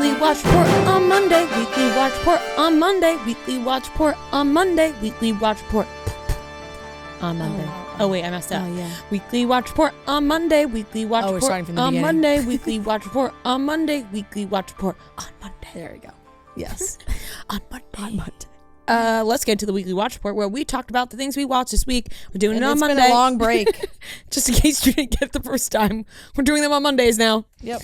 weekly watch report on Monday, weekly watch report on Monday, weekly watch report on Monday, weekly watch report on Monday. Oh wait, I messed up. Oh yeah. Weekly watch report on Monday, weekly watch we're report starting from the on beginning. Monday, weekly watch report on Monday, weekly watch report on Monday. There we go. Yes. On Monday. On Monday. Let's get to the weekly watch report where we talked about the things we watched this week. We're doing it on Monday. It's been a long break. Just in case you didn't get it the first time. We're doing them on Mondays now. Yep.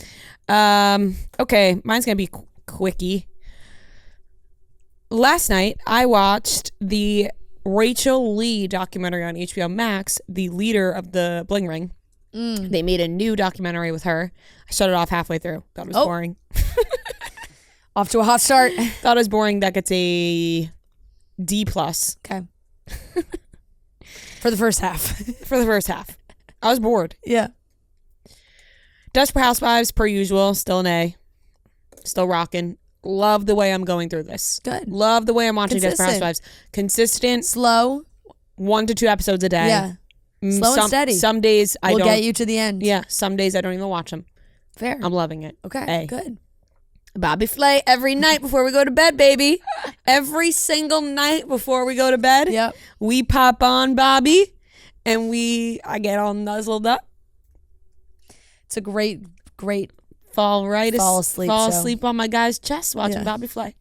Okay, mine's gonna be quickie. Last night I watched the Rachel Lee documentary on HBO Max, the leader of the Bling Ring. They made a new documentary with her. I started off halfway through. Thought it was boring. Off to a hot start. Thought it was boring. That gets a D+. Okay. For the first half. For the first half. I was bored. Yeah. Desperate Housewives, per usual, still an A. Still rocking. Love the way I'm going through this. Good. Love the way I'm watching Consistent. Desperate Housewives. Consistent. Slow. 1 to 2 episodes a day. Yeah. Slow and steady. Some days I don't. We'll get you to the end. Yeah. Some days I don't even watch them. Fair. I'm loving it. Okay. A. Good. Bobby Flay every night before we go to bed, baby. Every single night before we go to bed. Yep. We pop on Bobby and I get all nuzzled up. It's a great Fall asleep on my guy's chest watching Bobby Flay.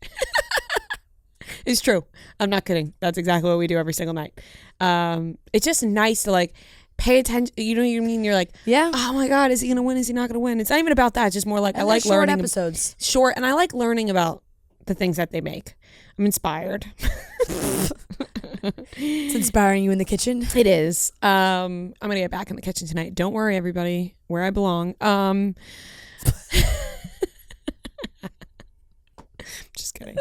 It's true. I'm not kidding. That's exactly what we do every single night. It's just nice to like pay attention. You know what I mean? You're like, oh my God, is he gonna win? Is he not gonna win? It's not even about that. It's just more like and I like short learning episodes. Short, and I like learning about the things that they make. I'm inspired. It's inspiring you in the kitchen. It is. I'm gonna get back in the kitchen tonight. Don't worry, everybody. Where I belong. Just kidding.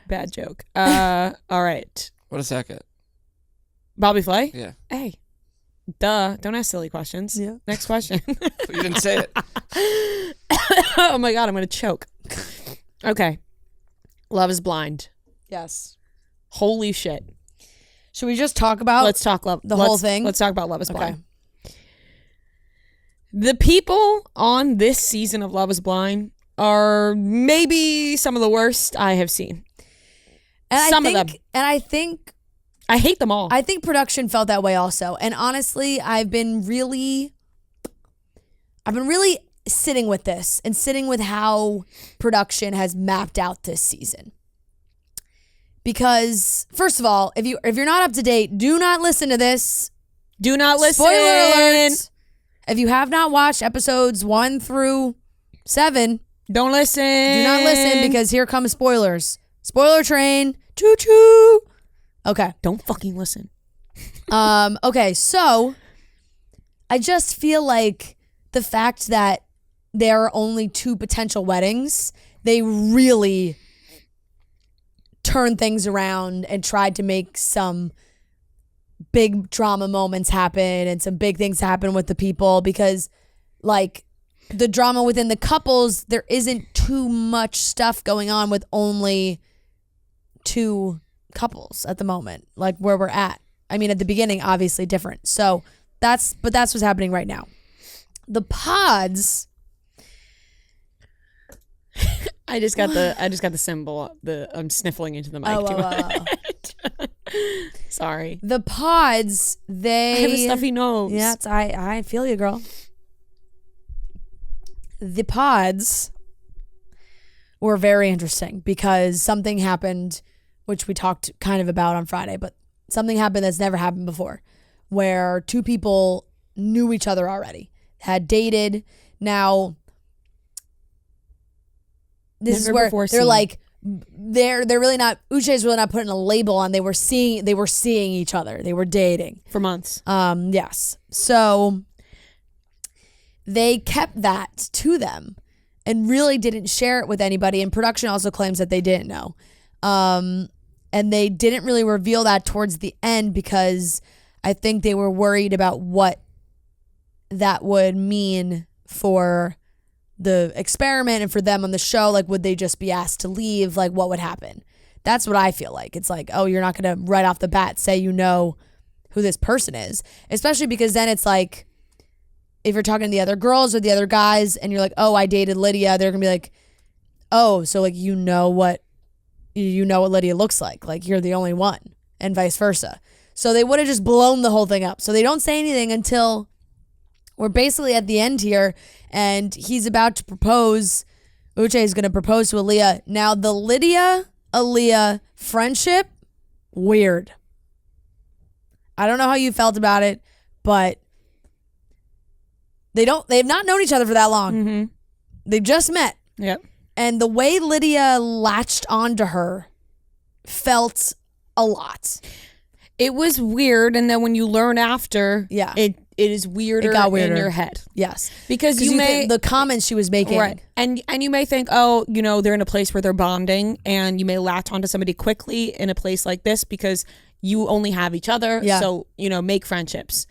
Bad joke. All right. What does that get? Bobby Flay? Yeah. Hey. Duh. Don't ask silly questions. Yeah. Next question. You didn't say it. Oh my God, I'm gonna choke. Okay. Love is Blind. Yes. Holy shit. Should we just talk about Let's talk whole thing? Let's talk about Love is Blind. Okay. The people on this season of Love is Blind are maybe some of the worst I have seen. And Some of them. And I think I hate them all. I think production felt that way also. And honestly, I've been really sitting with this and sitting with how production has mapped out this season. Because first of all, if you're not up to date, do not listen to this. Do not listen. Spoiler alert. If you have not watched episodes 1 through 7, don't listen. do not listen because here come spoilers. Spoiler train. Choo choo. Okay. Don't fucking listen. Okay, so I just feel like the fact that there are only 2 potential weddings, they really turned things around and tried to make some big drama moments happen and some big things happen with the people, because like the drama within the couples, there isn't too much stuff going on with only 2 couples at the moment, like where we're at. I mean, at the beginning, obviously different. So that's what's happening right now. The pods. I just got the symbol. I'm sniffling into the mic too much. Sorry. The pods, I have a stuffy nose. Yeah, I feel you, girl. The pods were very interesting because something happened, which we talked kind of about on Friday, but something happened that's never happened before, where 2 people knew each other already, had dated. Now, this Never is where they're seen. like, they're really not, Uche's really not putting a label on. They were seeing each other. They were dating For months. Yes. So they kept that to them and really didn't share it with anybody. And production also claims that they didn't know. And they didn't really reveal that towards the end because I think they were worried about what that would mean for the experiment and for them on the show. Like, would they just be asked to leave? Like, what would happen? That's what I feel like. It's like, oh, you're not going to right off the bat say you know who this person is. Especially because then it's like, if you're talking to the other girls or the other guys and you're like, oh, I dated Lydia, they're going to be like, oh, so like you know what Lydia looks like you're the only one, and vice versa. So they would have just blown the whole thing up. So they don't say anything until we're basically at the end here, and he's about to propose. Uche is going to propose to Aaliyah. Now the Lydia-Aaliyah friendship, weird. I don't know how you felt about it, but they've not known each other for that long. Mm-hmm. They've just met. Yep. And the way Lydia latched onto her felt a lot. It was weird, and then when you learn after, yeah, it is weirder, in your head. Yes, because you may the comments she was making, right, and you may think, oh, they're in a place where they're bonding, and you may latch onto somebody quickly in a place like this because you only have each other. Yeah. So make friendships.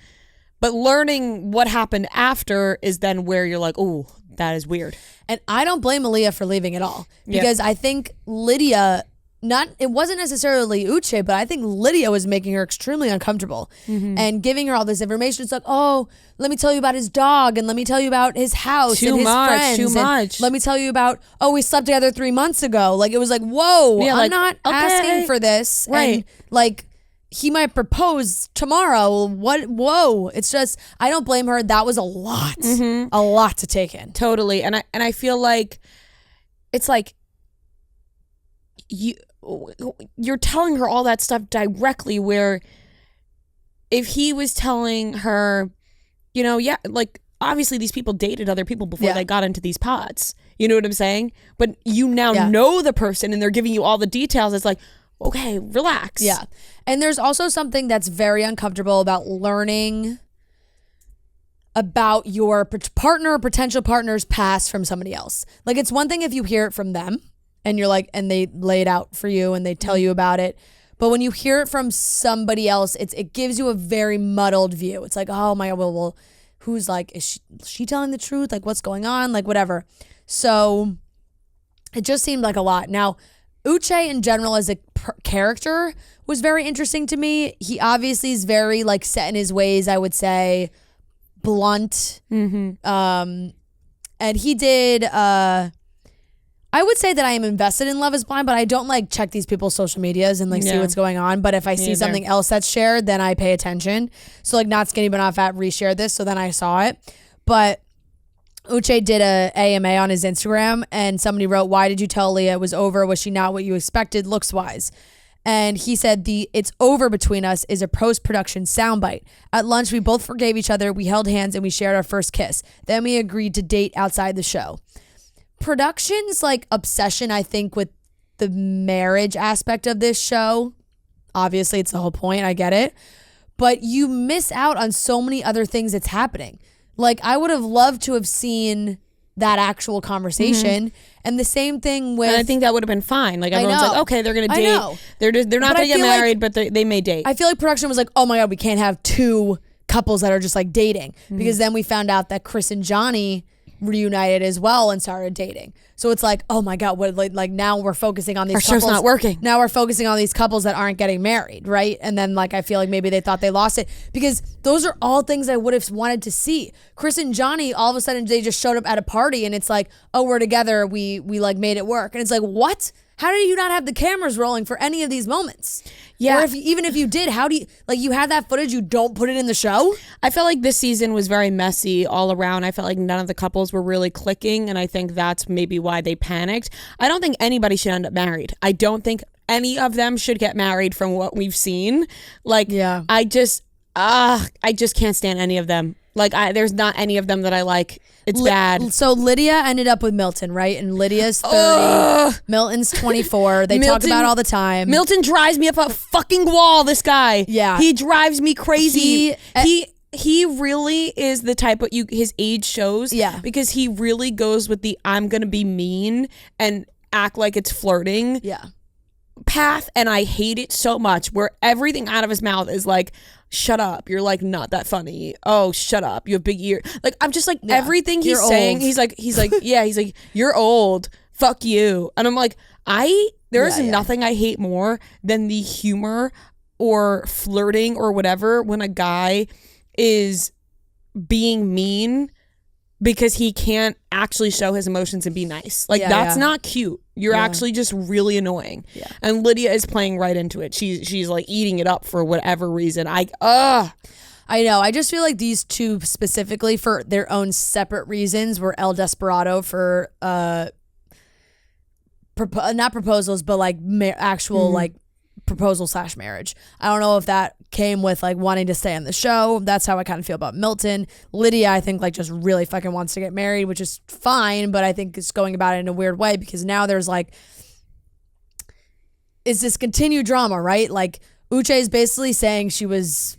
But learning what happened after is then where you're like, oh, that is weird. And I don't blame Aaliyah for leaving at all, because I think Lydia. It wasn't necessarily Uche, but I think Lydia was making her extremely uncomfortable and giving her all this information. It's like, oh, let me tell you about his dog, and let me tell you about his house and his friends. Too much. Let me tell you about, oh, we slept together 3 months ago. Like, it was like, whoa, yeah, I'm not asking for this. Right. And like, he might propose tomorrow. What? Whoa. It's just, I don't blame her. That was a lot. A lot to take in. Totally. And I feel like it's like you're telling her all that stuff directly, where if he was telling her, like obviously these people dated other people before they got into these pods. You know what I'm saying? But you now know the person and they're giving you all the details. It's like, okay, relax. Yeah. And there's also something that's very uncomfortable about learning about your partner or potential partner's past from somebody else. Like, it's one thing if you hear it from them and you're like, and they lay it out for you and they tell you about it. But when you hear it from somebody else, it gives you a very muddled view. It's like, oh my God, well, who's like, is she telling the truth? Like, what's going on? Like, whatever. So it just seemed like a lot. Now, Uche in general as a character was very interesting to me. He obviously is very like set in his ways, I would say, blunt. And he did, I would say that I am invested in Love is Blind, but I don't like check these people's social medias and like see what's going on. But if I see something else that's shared, then I pay attention. So like Not Skinny But Not Fat reshared this, so then I saw it. But Uche did a AMA on his Instagram, and somebody wrote, "Why did you tell Leah it was over? Was she not what you expected looks wise?" And he said the "it's over between us" is a post-production soundbite. At lunch, we both forgave each other, we held hands, and we shared our first kiss. Then we agreed to date outside the show. Production's like obsession, I think, with the marriage aspect of this show. Obviously, it's the whole point. I get it. But you miss out on so many other things that's happening. Like, I would have loved to have seen that actual conversation. And the same thing with... And I think that would have been fine. Like, everyone's like, okay, they're going to date. They're not going to get married, but they may date. I feel like production was like, oh my God, we can't have two couples that are just like dating. Because then we found out that Chris and Johnny reunited as well and started dating. So it's like, oh my God, what, like now we're focusing on these Our couples. show's not working. Now we're focusing on these couples that aren't getting married, right? And then like I feel like maybe they thought they lost it, because those are all things I would have wanted to see. Chris and Johnny, all of a sudden they just showed up at a party and it's like, oh, we're together, we like made it work. And it's like, what? How do you not have the cameras rolling for any of these moments? Yeah. Or even if you did, how do you, like, you had that footage, you don't put it in the show? I felt like this season was very messy all around. I felt like none of the couples were really clicking, and I think that's maybe why they panicked. I don't think anybody should end up married. I don't think any of them should get married from what we've seen. Like, yeah. I just can't stand any of them. Like, there's not any of them that I like. It's bad. So Lydia ended up with Milton, right? And Lydia's 30. Milton's 24. They talk about it all the time. Milton drives me up a fucking wall, this guy. Yeah. He drives me crazy. He really is the type of his age shows. Yeah. Because he really goes with the I'm going to be mean and act like it's flirting. Yeah. Path, and I hate it so much, where everything out of his mouth is like, shut up, you're like not that funny, oh shut up, you have big ears. Like, I'm just like, everything he's saying, he's like yeah, he's like, you're old, fuck you. And I'm like, there's nothing I hate more than the humor or flirting or whatever when a guy is being mean because he can't actually show his emotions and be nice. Like, that's not cute. You're actually just really annoying. Yeah. And Lydia is playing right into it. She's like eating it up for whatever reason. I know. I just feel like these two specifically, for their own separate reasons, were El Desperado for not proposals, but like actual like proposal / marriage. I don't know if that came with like wanting to stay on the show. That's how I kind of feel about Milton. Lydia, I think, like just really fucking wants to get married, which is fine, but I think it's going about it in a weird way because now there's like, it's this continued drama, right? Like Uche is basically saying she was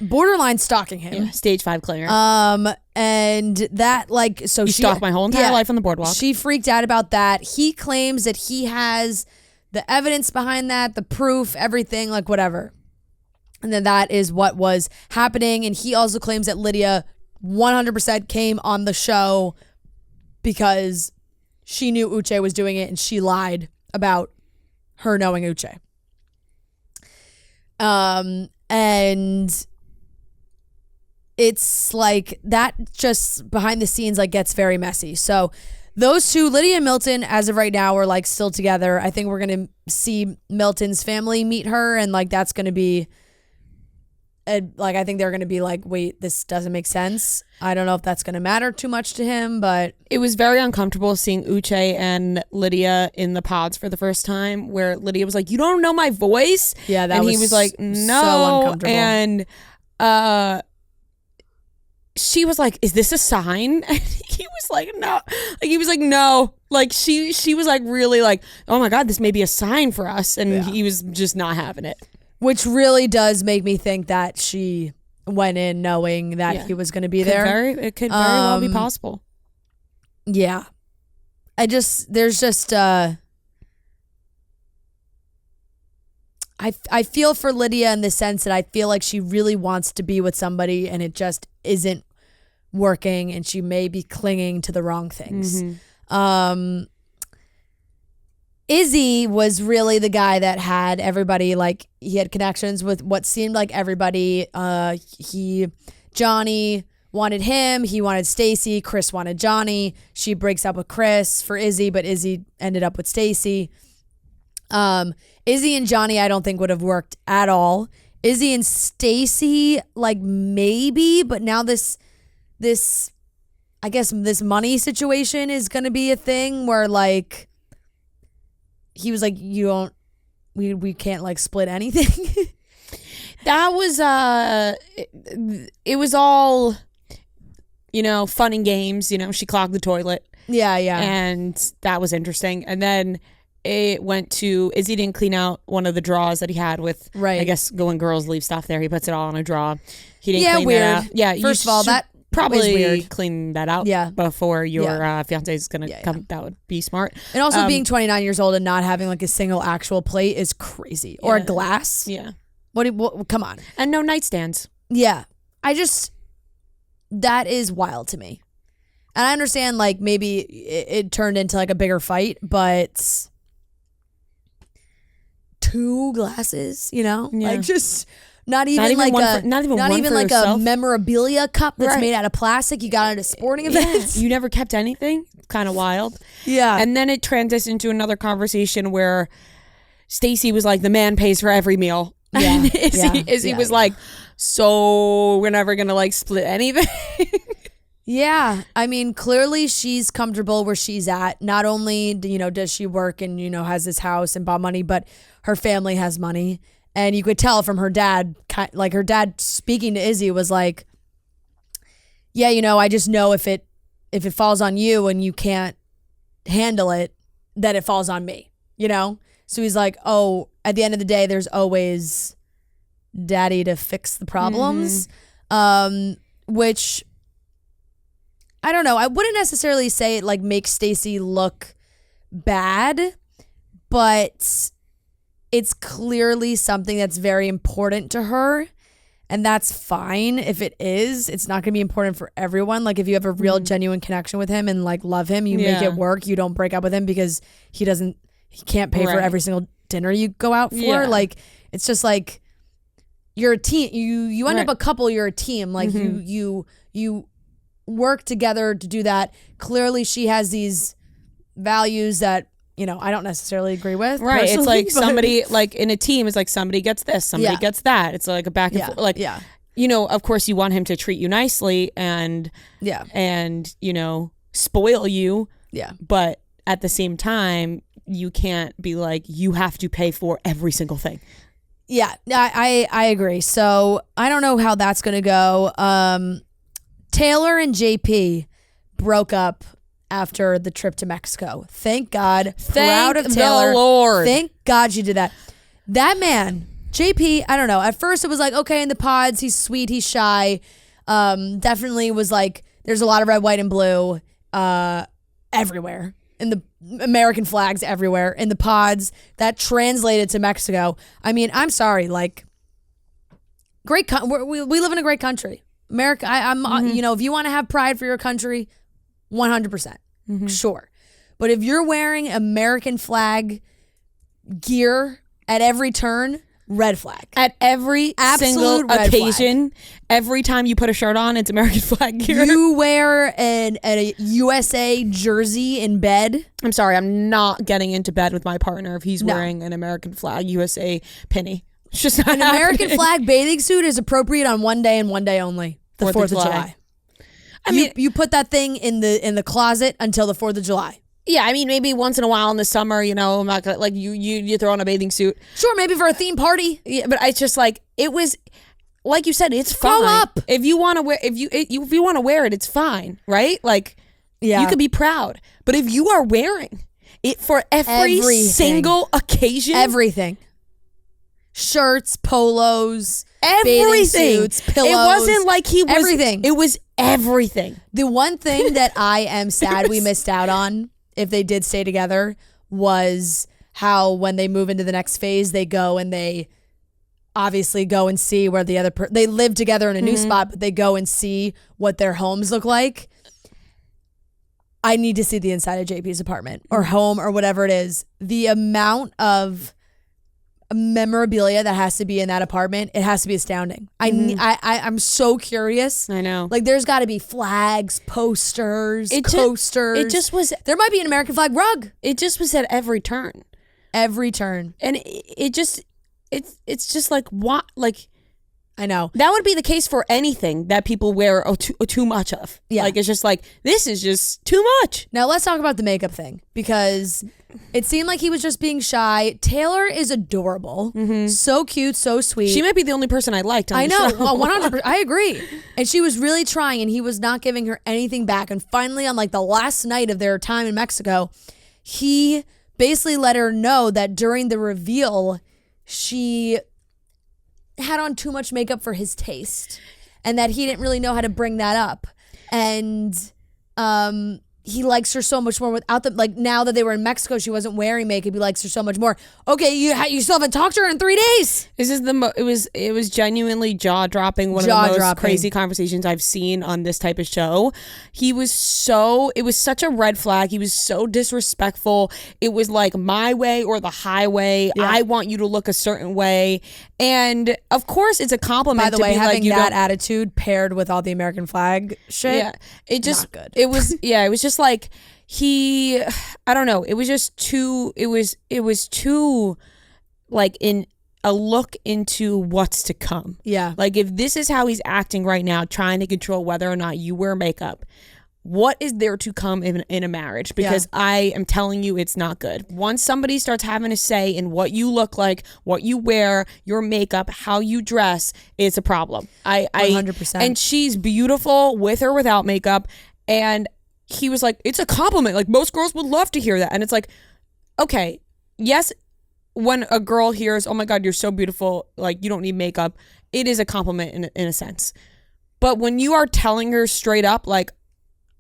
borderline stalking him. Yeah, stage 5 clinger. And that like, so she stalked my whole entire life on the boardwalk. She freaked out about that. He claims that he has the evidence behind that, the proof, everything, like whatever. And then that is what was happening. And he also claims that Lydia 100% came on the show because she knew Uche was doing it and she lied about her knowing Uche. And it's like that just behind the scenes like gets very messy. So those two, Lydia and Milton, as of right now, are like still together. I think we're going to see Milton's family meet her, and like that's going to be like, I think they're going to be like, wait, this doesn't make sense. I don't know if that's going to matter too much to him, but it was very uncomfortable seeing Uche and Lydia in the pods for the first time, where Lydia was like, "You don't know my voice?" Yeah, and he was like, "No," so uncomfortable. And she was like, "Is this a sign?" And he was like, "No." Like he was like, "No." Like she was like really like, "Oh my God, this may be a sign for us," and he was just not having it. Which really does make me think that she went in knowing that he was going to be there. It could very well be possible. Yeah. There's just, I feel for Lydia in the sense that I feel like she really wants to be with somebody and it just isn't working and she may be clinging to the wrong things. Mm-hmm. Izzy was really the guy that had everybody, like, he had connections with what seemed like everybody. Johnny wanted him. He wanted Stacy. Chris wanted Johnny. She breaks up with Chris for Izzy, but Izzy ended up with Stacy. Izzy and Johnny, I don't think would have worked at all. Izzy and Stacy, like, maybe, but now this, I guess this money situation is going to be a thing where, like, he was like, we can't like split anything. That was, it was all, fun and games, she clogged the toilet. Yeah. And that was interesting. And then it went to, Izzy didn't clean out one of the drawers that he had with, I guess when girls leave stuff there, he puts it all in a drawer. He didn't clean weird. that out. Yeah, first of all, that probably weird. Clean that out before your fiance is going to come. That would be smart. And also being 29 years old and not having like a single actual plate is crazy. Or a glass. Yeah. What come on. And no nightstands. Yeah. That is wild to me. And I understand like maybe it turned into like a bigger fight, but 2 glasses, like just not even like a memorabilia cup that's made out of plastic you got at a sporting event. You never kept anything. Kind of wild. Yeah. And then it transitioned to another conversation where Stacy was like, the man pays for every meal. Yeah. And Izzy was like, so we're never gonna like split anything. Yeah. I mean, clearly she's comfortable where she's at. Not only does she work and has this house and bought money, but her family has money. And you could tell from her dad, like her dad speaking to Izzy was like, yeah, I just know if it falls on you and you can't handle it, then it falls on me, So he's like, oh, at the end of the day, there's always daddy to fix the problems, which I don't know. I wouldn't necessarily say it like makes Stacy look bad, but it's clearly something that's very important to her, and that's fine if it is. It's not going to be important for everyone. Like if you have a real genuine connection with him and like love him, you make it work. You don't break up with him because he can't pay for every single dinner you go out for. Yeah. Like it's just like you're a team. You end up a couple, you're a team. Like you work together to do that. Clearly she has these values that, I don't necessarily agree with. Right. It's like somebody, like in a team, it's like somebody gets this, somebody gets that. It's like a back and forth. Like, of course you want him to treat you nicely and spoil you. Yeah. But at the same time, you can't be like, you have to pay for every single thing. Yeah, I agree. So I don't know how that's going to go. Taylor and JP broke up after the trip to Mexico. Thank God. Proud of Taylor. The Lord. Thank God you did that. That man, JP, I don't know. At first it was like, okay, in the pods, he's sweet, he's shy. Definitely was like, there's a lot of red, white, and blue everywhere. In the American flags everywhere. In the pods. That translated to Mexico. I mean, I'm sorry, like, great. We live in a great country. America, if you want to have pride for your country, 100%. Sure. But if you're wearing American flag gear at every turn, red flag. At every single occasion, every time you put a shirt on, it's American flag gear. You wear a USA jersey in bed. I'm sorry, I'm not getting into bed with my partner if he's wearing an American flag USA penny. It's just not an American flag bathing suit is appropriate on one day and one day only. The 4th of July. I mean, you put that thing in the closet until the 4th of July. Yeah, I mean, maybe once in a while in the summer, I'm not gonna, like, you throw on a bathing suit. Sure, maybe for a theme party. Yeah, but it's just like, it was, like you said, it's fine. Grow up. If you want to wear, if you want to wear it, it's fine, right? Like, you could be proud. But if you are wearing it for every single occasion, everything, shirts, polos, everything, bathing suits, pillows. It wasn't like he was everything. It was everything. The one thing that I am sad we missed out on, if they did stay together, was how when they move into the next phase, they go and they obviously go and see where the other they live together in a new spot, but they go and see what their homes look like. I need to see the inside of JP's apartment or home or whatever it is. The amount of memorabilia that has to be in that apartment, it has to be astounding. I'm so curious. I know. Like, there's got to be flags, posters, coasters. It just was. There might be an American flag rug. It just was at every turn. Every turn. And it's just like, what? Like, I know. That would be the case for anything that people wear too much of. Yeah. Like, it's just like, this is just too much. Now let's talk about the makeup thing, because it seemed like he was just being shy. Taylor is adorable. So cute, so sweet. She might be the only person I liked on the show. Well, 100%. I agree. And she was really trying, and he was not giving her anything back. And finally, on like the last night of their time in Mexico, he basically let her know that during the reveal, she had on too much makeup for his taste, and that he didn't really know how to bring that up. And he likes her so much more without them. Like, now that they were in Mexico, she wasn't wearing makeup. He likes her so much more. Okay, you still haven't talked to her in 3 days. This is it was genuinely jaw dropping. One of the most crazy conversations I've seen on this type of show. It was such a red flag. He was so disrespectful. It was like, my way or the highway. Yeah. I want you to look a certain way. And of course, it's a compliment. By the way, having that attitude paired with all the American flag shit, it just not good. It was just like, I don't know. It was just too. It was too, like, in a look into what's to come. Yeah. Like, if this is how he's acting right now, trying to control whether or not you wear makeup, what is there to come in a marriage? Because I am telling you, it's not good. Once somebody starts having a say in what you look like, what you wear, your makeup, how you dress, it's a problem. 100%. And she's beautiful with or without makeup. And he was like, it's a compliment. Like, most girls would love to hear that. And it's like, okay, yes, when a girl hears, oh my God, you're so beautiful, like, you don't need makeup, it is a compliment in a sense. But when you are telling her straight up, like,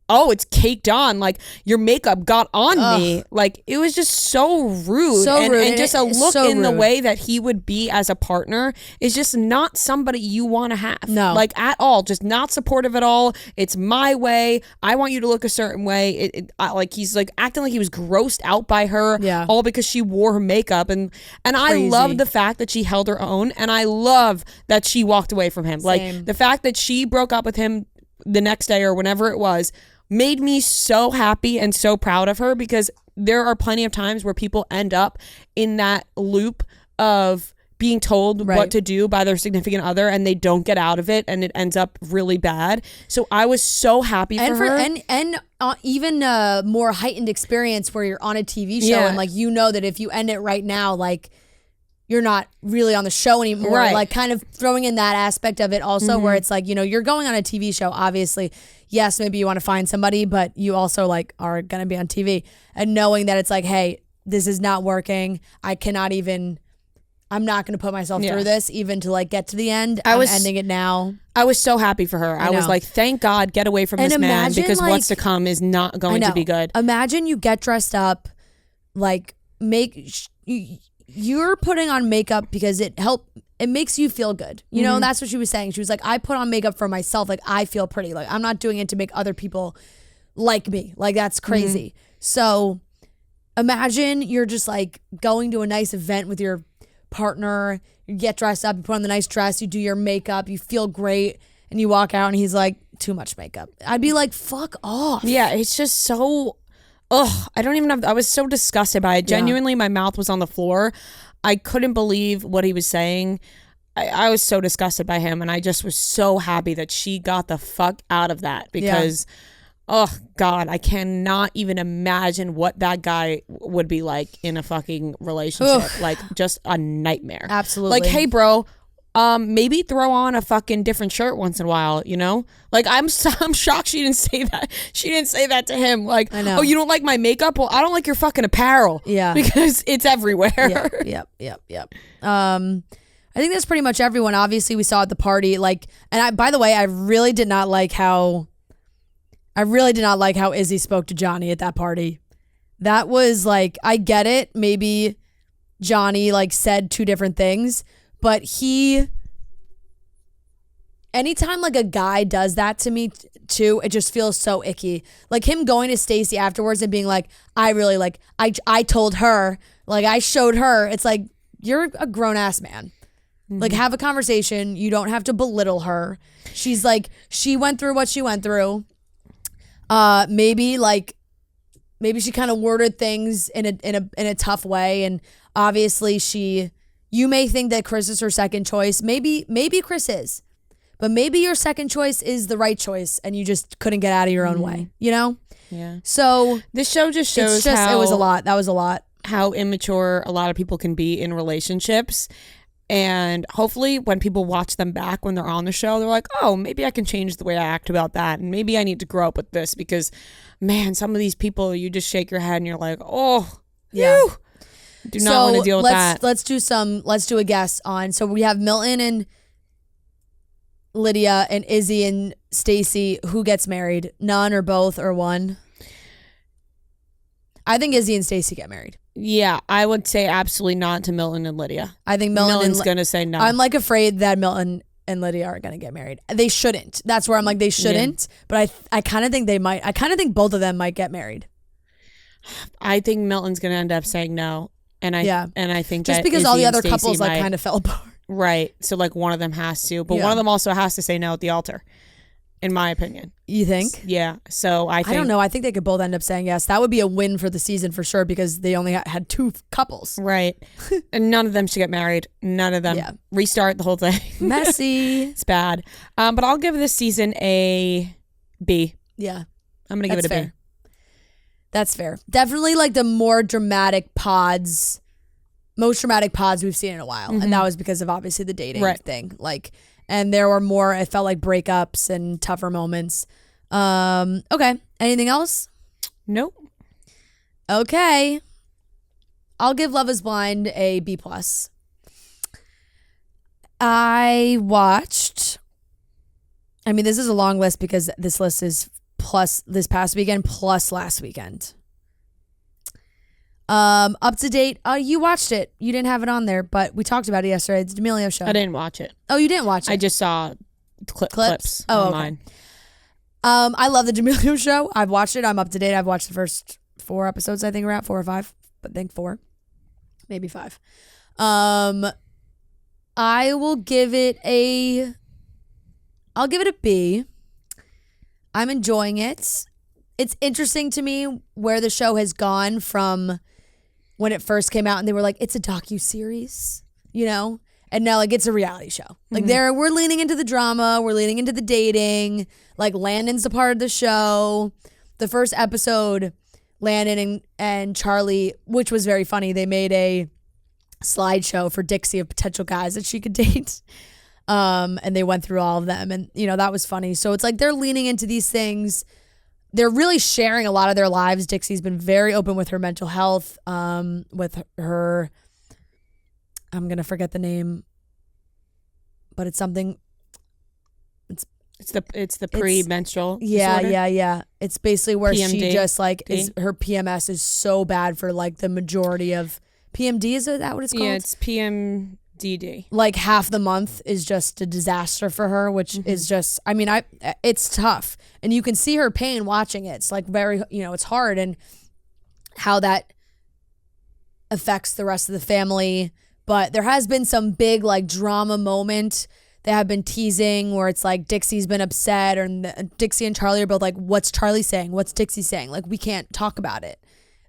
oh, it's caked on, like, your makeup got on me. Like, it was just so rude. And just a look in the way that he would be as a partner is just not somebody you want to have. No. Like, at all. Just not supportive at all. It's my way. I want you to look a certain way. Like, he's like acting like he was grossed out by her. Yeah. All because she wore her makeup. And I love the fact that she held her own. And I love that she walked away from him. Same. Like, the fact that she broke up with him the next day or whenever it was made me so happy and so proud of her, because there are plenty of times where people end up in that loop of being told what to do by their significant other and they don't get out of it and it ends up really bad. So I was so happy for her. And even a more heightened experience where you're on a TV show and like, you know that if you end it right now, like you're not really on the show anymore. Right. Like kind of throwing in that aspect of it also where it's like, you know, you're going on a TV show, obviously. Yes, maybe you want to find somebody, but you also like are going to be on TV, and knowing that it's like, hey, this is not working. I'm not going to put myself through this even to like get to the end. I'm ending it now. I was so happy for her. I was like, thank God, get away from this man, because like, what's to come is not going to be good. Imagine you get dressed up, like you're putting on makeup because it makes you feel good. You know, that's what she was saying. She was like, I put on makeup for myself. Like I feel pretty. Like I'm not doing it to make other people like me. Like that's crazy. So imagine you're just like going to a nice event with your partner, you get dressed up, you put on the nice dress, you do your makeup, you feel great, and you walk out and he's like, too much makeup. I'd be like, fuck off. Yeah, it's just so, I was so disgusted by it. Genuinely, my mouth was on the floor. I couldn't believe what he was saying. I was so disgusted by him, and I just was so happy that she got the fuck out of that, because oh God, I cannot even imagine what that guy would be like in a fucking relationship. Ugh. Like just a nightmare. Absolutely. Like, hey bro, maybe throw on a fucking different shirt once in a while, you know? Like I'm shocked she didn't say that. She didn't say that to him. Like, I know. Oh, you don't like my makeup? Well, I don't like your fucking apparel. Yeah. Because it's everywhere. Yep. I think that's pretty much everyone. Obviously we saw at the party, like, and by the way, I really did not like how Izzy spoke to Johnny at that party. That was like, I get it. Maybe Johnny like said two different things, but anytime like a guy does that to me too, it just feels so icky. Like him going to Stacy afterwards and being like, I told her, like I showed her. It's like, you're a grown ass man. Like have a conversation. You don't have to belittle her. She's like, she went through what she went through. Maybe she kind of worded things in a tough way, and obviously you may think that Chris is her second choice. Maybe Chris is, but maybe your second choice is the right choice, and you just couldn't get out of your own way. You know? Yeah. So this show just shows how it was a lot. That was a lot. How immature a lot of people can be in relationships. And hopefully when people watch them back when they're on the show, they're like, oh, maybe I can change the way I act about that. And maybe I need to grow up with this, because, man, some of these people, you just shake your head and you're like, oh, yeah. Do not want to deal with that. Let's do a guess on. So we have Milton and Lydia and Izzy and Stacy. Who gets married? None or both or one? I think Izzy and Stacy get married. Yeah, I would say absolutely not to Milton and Lydia. I think Milton's going to say no. I'm like afraid that Milton and Lydia are going to get married. They shouldn't. That's where I'm like, they shouldn't. Yeah. But I kind of think they might. I kind of think both of them might get married. I think Milton's going to end up saying no. And I think just that because Izzy all the other Stacey couples like kind of fell apart. Right. So like one of them has to, but one of them also has to say no at the altar, in my opinion. You think? Yeah. So I don't know. I think they could both end up saying yes. That would be a win for the season for sure, because they only had two couples. Right. And none of them should get married. None of them. Yeah. Restart the whole thing. Messy. It's bad. But I'll give this season a B. Yeah. I'm going to give it a B. That's fair. Definitely like the most dramatic pods we've seen in a while. And that was because of obviously the dating thing. Like, and there were more, it felt like breakups and tougher moments. Okay. Anything else? Nope. Okay. I'll give Love is Blind a B+. I watched, this is a long list because this list is plus this past weekend plus last weekend. Up to date. You watched it. You didn't have it on there, but we talked about it yesterday. It's D'Amelio show. I didn't watch it. Oh, you didn't watch it? I just saw clips online. Okay. I love the D'Amelio show. I've watched it. I'm up to date. I've watched the first 4 episodes. I think we're at 4 or 5. But I think 4, maybe 5. I will give it a. I'll give it a B. I'm enjoying it. It's interesting to me where the show has gone from when it first came out and they were like, it's a docuseries, you know? And now like it's a reality show. Like we're leaning into the drama, we're leaning into the dating. Like Landon's a part of the show. The first episode, Landon and Charlie, which was very funny, they made a slideshow for Dixie of potential guys that she could date. And they went through all of them and you know, that was funny. So it's like they're leaning into these things. They're really sharing a lot of their lives. Dixie's been very open with her mental health, with her, I'm going to forget the name, but it's something. It's the premenstrual Yeah, disorder. yeah. It's basically where PMD. she just like her PMS is so bad for like the majority of PMD. Is that what it's called? Yeah, it's PMDD. Like half the month is just a disaster for her, which is just, I mean, it's tough. And you can see her pain watching it. It's like very, you know, it's hard and how that affects the rest of the family. But there has been some big like drama moment they have been teasing where it's like Dixie's been upset or Dixie and Charlie are both like, what's Charlie saying? What's Dixie saying? Like, we can't talk about it.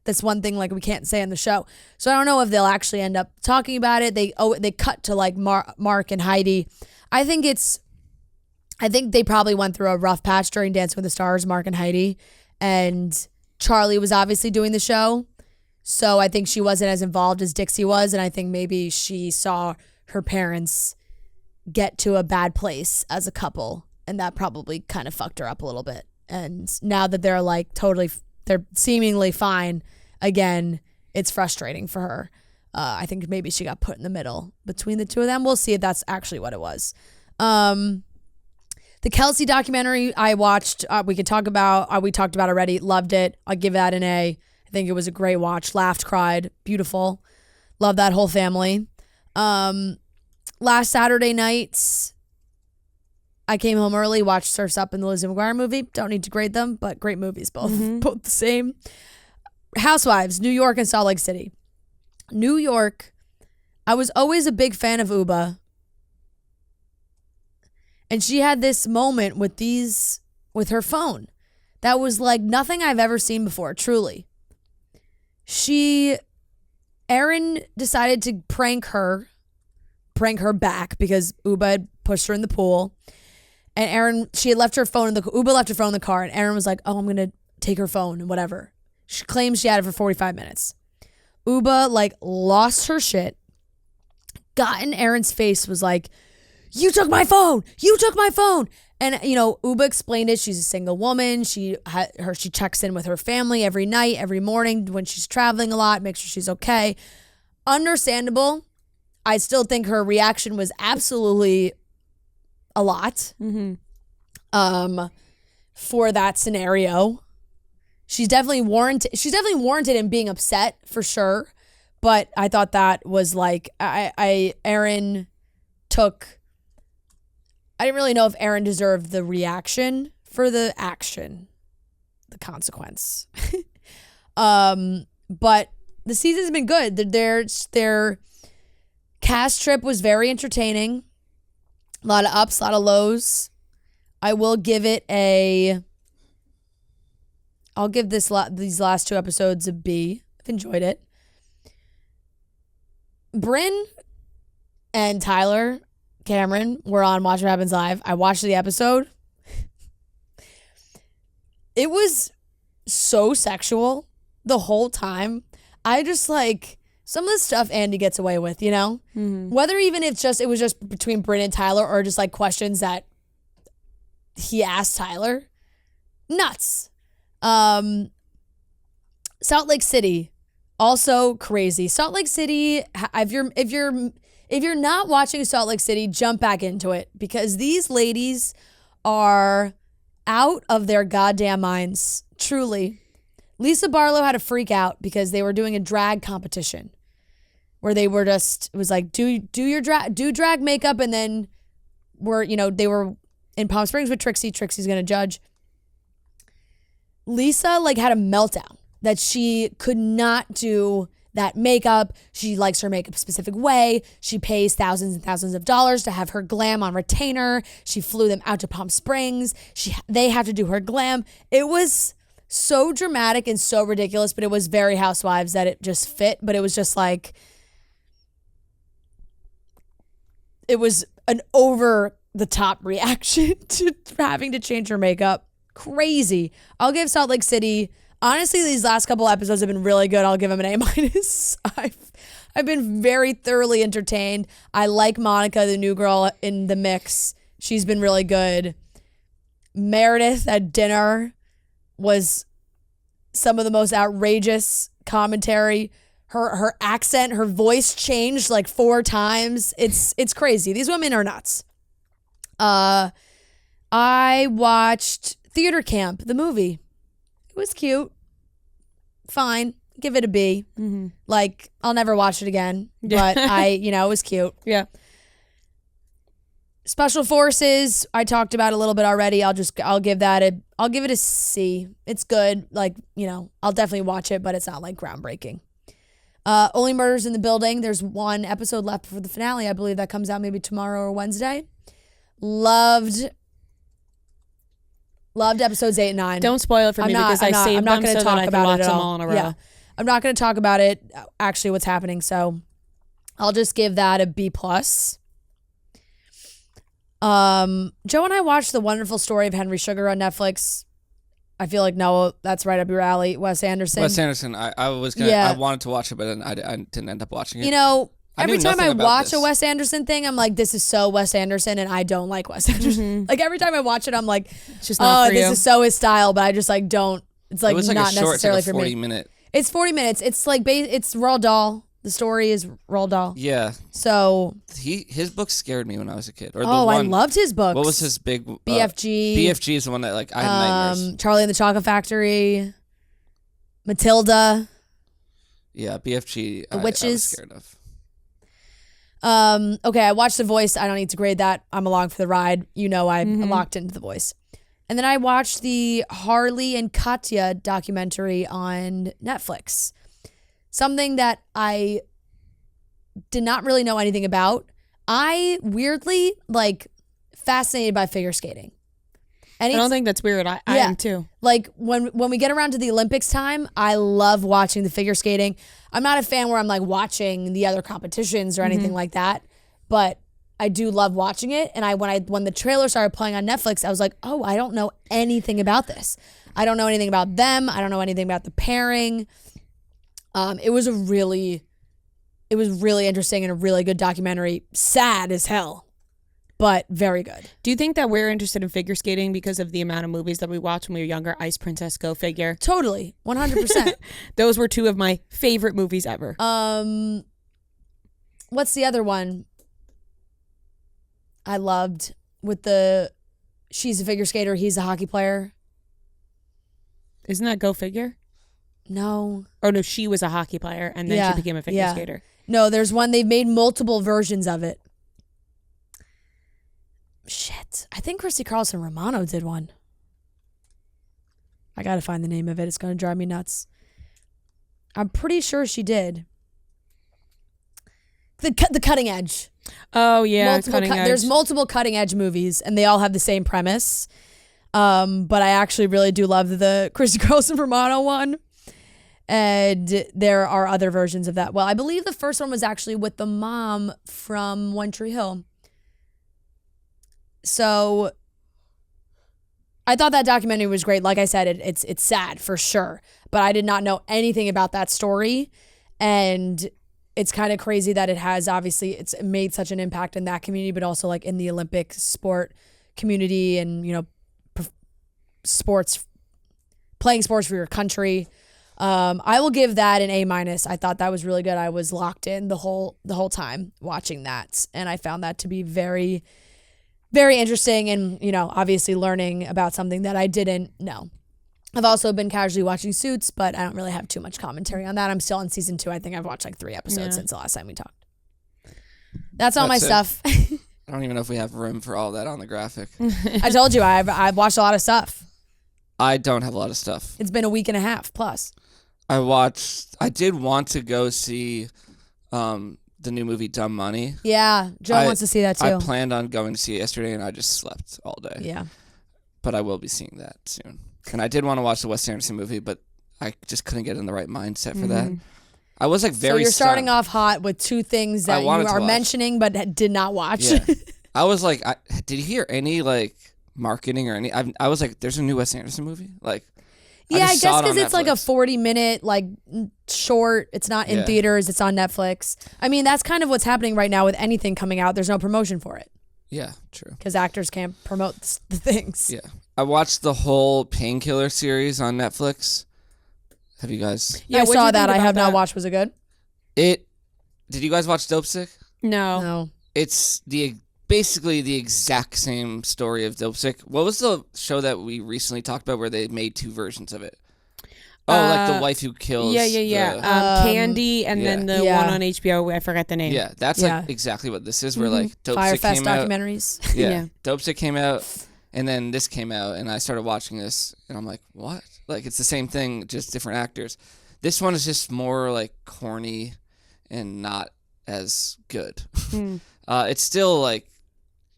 That's one thing like we can't say on the show. So I don't know if they'll actually end up talking about it. They cut to like Mark and Heidi. I think they probably went through a rough patch during Dancing with the Stars, Mark and Heidi. And Charlie was obviously doing the show. So I think she wasn't as involved as Dixie was. And I think maybe she saw her parents get to a bad place as a couple. And that probably kind of fucked her up a little bit. And now that they're like they're seemingly fine again, it's frustrating for her. I think maybe she got put in the middle between the two of them. We'll see if that's actually what it was. The Kelsey documentary I watched, we talked about already. Loved it. I'll give that an A. I think it was a great watch. Laughed, cried. Beautiful. Love that whole family. Last Saturday night, I came home early, watched Surf's Up and the Lizzie McGuire movie. Don't need to grade them, but great movies, both the same. Housewives, New York and Salt Lake City. New York, I was always a big fan of Uba. And she had this moment with her phone that was like nothing I've ever seen before, truly. Erin decided to prank her back because Uba had pushed her in the pool. And she had left her phone Uba left her phone in the car and Erin was like, oh, I'm going to take her phone and whatever. She claims she had it for 45 minutes. Uba like lost her shit, got in Erin's face, was like, you took my phone. And, you know, Uba explained it. She's a single woman. She checks in with her family every night, every morning when she's traveling a lot, makes sure she's okay. Understandable. I still think her reaction was absolutely a lot for that scenario. She's definitely warranted in being upset for sure. But I thought that was like, Erin took... I didn't really know if Erin deserved the reaction for the action, the consequence. But the season's been good. Their cast trip was very entertaining. A lot of ups, a lot of lows. I will give it I'll give these last two episodes a B. I've enjoyed it. Brynn and Tyler Cameron were on Watch What Happens Live. I watched the episode. It was so sexual the whole time. I just like some of the stuff Andy gets away with, you know? Whether even if it was just between Brynn and Tyler or just like questions that he asked Tyler. Nuts. Salt Lake City, also crazy. Salt Lake City, if you're not watching Salt Lake City, jump back into it because these ladies are out of their goddamn minds. Truly. Lisa Barlow had a freak out because they were doing a drag competition where they were it was like, do drag makeup, and then they were in Palm Springs with Trixie. Trixie's going to judge. Lisa like had a meltdown that she could not do that makeup. She likes her makeup a specific way. She pays thousands and thousands of dollars to have her glam on retainer. She flew them out to Palm Springs. They have to do her glam. It was so dramatic and so ridiculous, but it was very Housewives that it just fit. But it was just like, it was an over the top reaction to having to change her makeup. Crazy. I'll give Salt Lake City. Honestly, these last couple episodes have been really good. I'll give them an A-. I've been very thoroughly entertained. I like Monica, the new girl in the mix. She's been really good. Meredith at dinner was some of the most outrageous commentary. Her accent, her voice changed like 4 times. It's crazy. These women are nuts. I watched Theater Camp, the movie. It was cute. Fine. Give it a B. Mm-hmm. Like, I'll never watch it again. But it was cute. Yeah. Special Forces, I talked about a little bit already. I'll give it a C. It's good. Like, I'll definitely watch it, but it's not like groundbreaking. Only Murders in the Building. There's 1 episode left for the finale. I believe that comes out maybe tomorrow or Wednesday. Loved episodes 8 and 9. Don't spoil it for me because I saved them so that I can watch them all in a row. Yeah. I'm not going to talk about it, actually what's happening, so I'll just give that a B+. Joe and I watched The Wonderful Story of Henry Sugar on Netflix. I feel like, no, that's right up your alley. Wes Anderson. I wanted to watch it, but then I didn't end up watching it. Every time I watch a Wes Anderson thing, I'm like, this is so Wes Anderson, and I don't like Wes Anderson. Mm-hmm. Like, every time I watch it, I'm like, it's just not for you. This is so his style, but I just like don't. It's like, it was like not a short, necessarily it's like a for 40 me. minute. It's 40 minutes. It's like it's Roald Dahl. The story is Roald Dahl. Yeah. So his books scared me when I was a kid. I loved his books. What was his big BFG? BFG is the one that like I had nightmares. Charlie and the Chocolate Factory. Matilda. Yeah, BFG. The Witches. I was scared of. Okay, I watched The Voice. I don't need to grade that. I'm along for the ride. I'm locked into The Voice. And then I watched the Harley and Katya documentary on Netflix. Something that I did not really know anything about. I weirdly fascinated by figure skating. And I don't think that's weird. I am too. Like when we get around to the Olympics time, I love watching the figure skating. I'm not a fan where I'm like watching the other competitions or anything like that, but I do love watching it. And when the trailer started playing on Netflix, I was like, oh, I don't know anything about this. I don't know anything about them. I don't know anything about the pairing. It was really interesting and a really good documentary. Sad as hell, but very good. Do you think that we're interested in figure skating because of the amount of movies that we watched when we were younger? Ice Princess, Go Figure. Totally, 100%. Those were 2 of my favorite movies ever. What's the other one I loved with she's a figure skater, he's a hockey player? Isn't that Go Figure? No. Oh, no, she was a hockey player, and then she became a figure skater. No, there's one. They've made multiple versions of it. Shit. I think Christy Carlson Romano did one. I got to find the name of it. It's going to drive me nuts. I'm pretty sure she did. The Cutting Edge. Oh, yeah, Cutting Edge. There's multiple Cutting Edge movies, and they all have the same premise. But I actually really do love the Christy Carlson Romano one. And there are other versions of that. Well, I believe the first one was actually with the mom from One Tree Hill. So I thought that documentary was great. Like I said, it's sad for sure. But I did not know anything about that story. And it's kind of crazy that it has, obviously, it's made such an impact in that community, but also like in the Olympic sport community and, playing sports for your country. I will give that an A-. I thought that was really good. I was locked in the whole time watching that, and I found that to be very, very interesting and, obviously learning about something that I didn't know. I've also been casually watching Suits, but I don't really have too much commentary on that. I'm still on season 2. I think I've watched like 3 episodes since the last time we talked. That's all my stuff. I don't even know if we have room for all that on the graphic. I told you, I've watched a lot of stuff. I don't have a lot of stuff. It's been a week and a half plus. I did want to go see the new movie Dumb Money. Yeah, Joe wants to see that too. I planned on going to see it yesterday, and I just slept all day. Yeah. But I will be seeing that soon. And I did want to watch the Wes Anderson movie, but I just couldn't get in the right mindset for that. I was like very. So you're starting off hot with two things that you are mentioning, but did not watch. Yeah. I was like, did you hear any like marketing or any? I was like, there's a new Wes Anderson movie, like. Yeah, I guess because it's like a 40-minute like short. It's not in theaters. It's on Netflix. I mean, that's kind of what's happening right now with anything coming out. There's no promotion for it. Yeah, true. Because actors can't promote the things. Yeah. I watched the whole Painkiller series on Netflix. Have you guys? Yeah, I saw that. I have not watched. Was it good? Did you guys watch Dope Sick? No. It's basically the exact same story of Dope Sick. What was the show that we recently talked about where they made two versions of it? Oh, like the wife who kills. Yeah. Candy and then the one on HBO. I forgot the name. Yeah, that's like exactly what this is. Where like Dope Sick came out. Documentaries. Yeah, Dope Sick came out, and then this came out, and I started watching this, and I'm like, what? Like it's the same thing, just different actors. This one is just more like corny, and not as good. It's still like.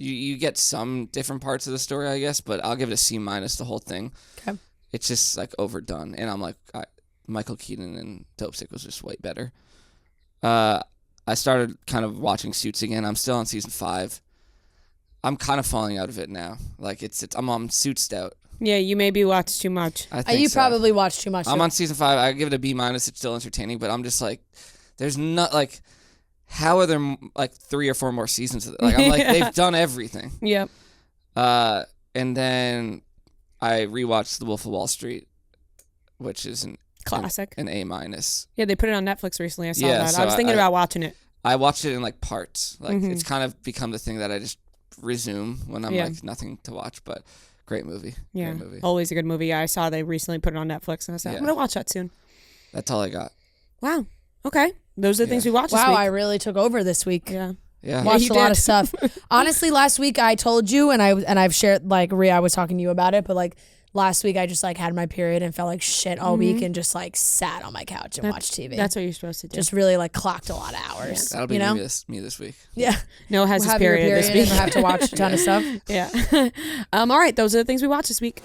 You get some different parts of the story, I guess, but I'll give it a C- the whole thing. Okay. It's just like overdone, and I'm like, Michael Keaton and Dope Sick was just way better. I started kind of watching Suits again. I'm still on season 5. I'm kind of falling out of it now. Like I'm on Suits out. Yeah, you maybe watched too much. I think you probably watched too much. I'm on season 5. I give it a B-. It's still entertaining, but I'm just like, there's not like. How are there like 3 or 4 more seasons of it? Like I'm like they've done everything. Yep. And then I rewatched The Wolf of Wall Street, which is an classic, an A-. Yeah, they put it on Netflix recently. I saw that. So I was thinking about watching it. I watched it in like parts. Like it's kind of become the thing that I just resume when I'm like nothing to watch. But great movie. Yeah, great movie. Always a good movie. Yeah, I saw they recently put it on Netflix, and I said I'm gonna watch that soon. That's all I got. Wow. Okay. Those are the things we watched this week. Wow, I really took over this week. Yeah. Watched a lot of stuff. Honestly, last week I told you, and I've shared, like, Rhea, I was talking to you about it, but like last week I just like had my period and felt like shit all week and just like sat on my couch and watched TV. That's what you're supposed to do. Just really like clocked a lot of hours. That'll be me this week. Yeah. Noah has his period this week. And I have to watch a ton of stuff. Yeah. All right. Those are the things we watched this week.